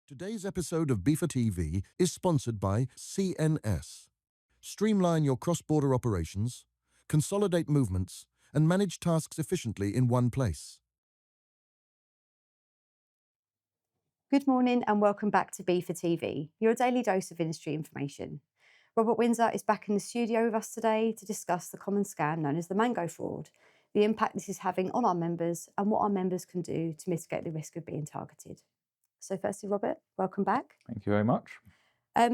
Today's episode of Beaver TV is sponsored by CNS. Streamline your cross-border operations, consolidate movements, and manage tasks efficiently in one place. Good morning and welcome back to Beaver TV, your daily dose of industry information. Robert Windsor is back in the studio with us today to discuss the common scam known as the mango fraud, the impact this is having on our members and what our members can do to mitigate the risk of being targeted. So firstly, Robert, welcome back. Thank you very much.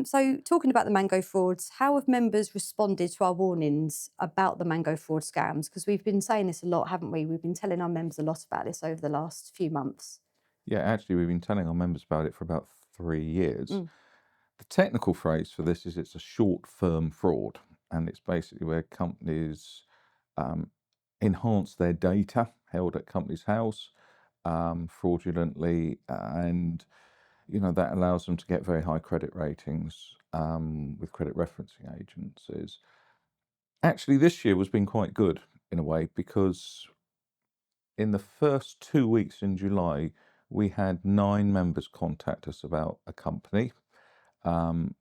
So talking about the mango frauds, how have members responded to our warnings about the mango fraud scams? Because we've been saying this a lot, haven't we? We've been telling our members a lot about this over the last few months. Yeah, actually, we've been telling our members about it for about 3 years. The technical phrase for this is it's a short-firm fraud, and it's basically where companies enhance their data held at company's house fraudulently, and that allows them to get very high credit ratings with credit referencing agencies. Actually, this year has been quite good in a way, because in the first 2 weeks in July, we had 9 members contact us about a company, and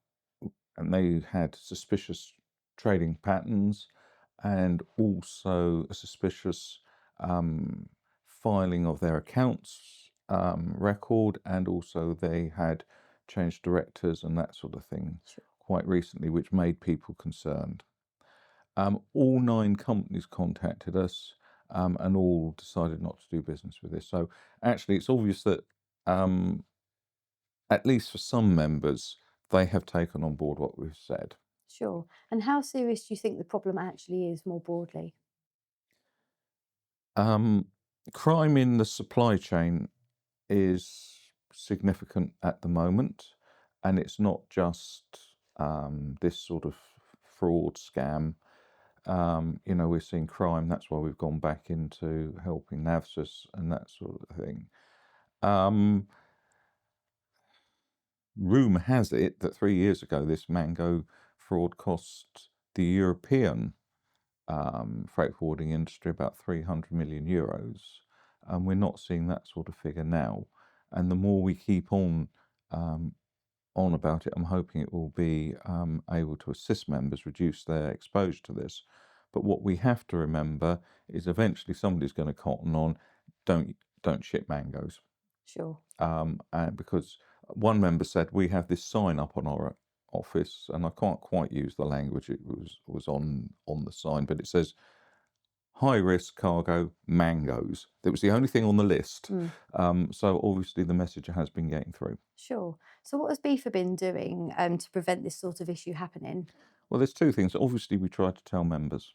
they had suspicious trading patterns and also a suspicious filing of their accounts record, and also they had changed directors and that sort of thing quite recently, which made people concerned. All 9 companies contacted us, and all decided not to do business with this. So actually, it's obvious that at least for some members, they have taken on board what we've said. Sure. And how serious do you think the problem actually is more broadly? Crime in the supply chain is significant at the moment, and it's not just this sort of fraud scam. We're seeing crime. That's why we've gone back into helping NAVSIS and that sort of thing. Rumour has it that 3 years ago, this mango fraud cost the European freight forwarding industry about 300 million euros. And we're not seeing that sort of figure now. And the more we keep on about it, I'm hoping it will be able to assist members reduce their exposure to this. But what we have to remember is eventually somebody's going to cotton on, don't ship mangoes. Sure. And because one member said, we have this sign up on our office, and I can't quite use the language it was on the sign, but it says high risk cargo mangoes. It was the only thing on the list. So obviously the message has been getting through. Sure. So what has Beaver been doing to prevent this sort of issue happening? Well, there's 2 things. Obviously, we try to tell members.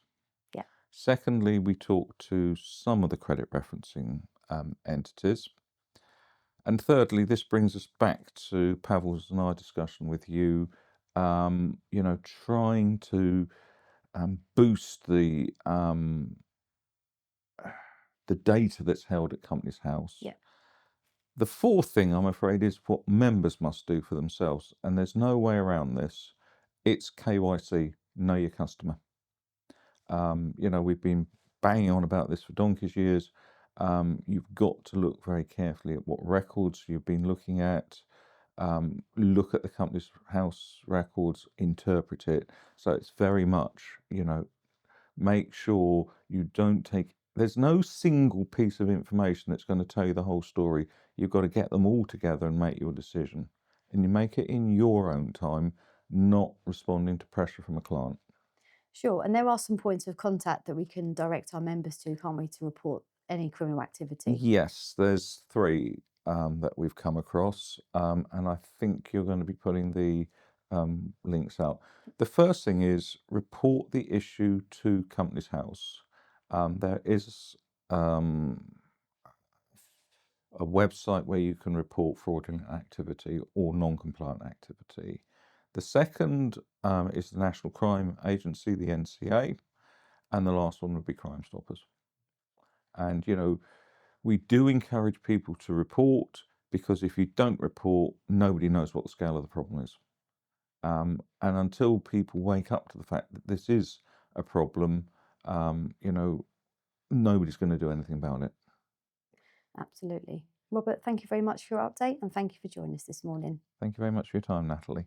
Yeah. Secondly, we talk to some of the credit referencing entities. And thirdly, this brings us back to Pavel's and our discussion with you, trying to boost the data that's held at company's house. Yeah. The 4th thing, I'm afraid, is what members must do for themselves, and there's no way around this. It's KYC, know your customer. We've been banging on about this for donkey's years. You've got to look very carefully at what records you've been looking at. Look at the company's house records, interpret it. So it's very much, make sure you don't take. There's no single piece of information that's going to tell you the whole story. You've got to get them all together and make your decision. And you make it in your own time, not responding to pressure from a client. Sure. And there are some points of contact that we can direct our members to, can't we, to report any criminal activity? Yes, there's 3 that we've come across, and I think you're going to be putting the links out. The first thing is report the issue to company's house. There is a website where you can report fraudulent activity or non-compliant activity. The second is the National Crime Agency, the NCA, and the last one would be Crime Stoppers. And, we do encourage people to report, because if you don't report, nobody knows what the scale of the problem is. And until people wake up to the fact that this is a problem, nobody's going to do anything about it. Absolutely. Robert, thank you very much for your update and thank you for joining us this morning. Thank you very much for your time, Natalie.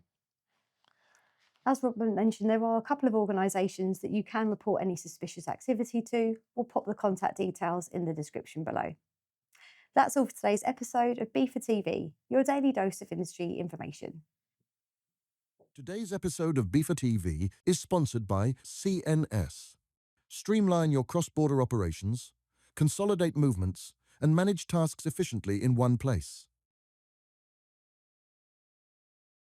As Robert mentioned, there are a couple of organisations that you can report any suspicious activity to. We'll pop the contact details in the description below. That's all for today's episode of B for TV, your daily dose of industry information. Today's episode of B for TV is sponsored by CNS. Streamline your cross-border operations, consolidate movements, and manage tasks efficiently in one place.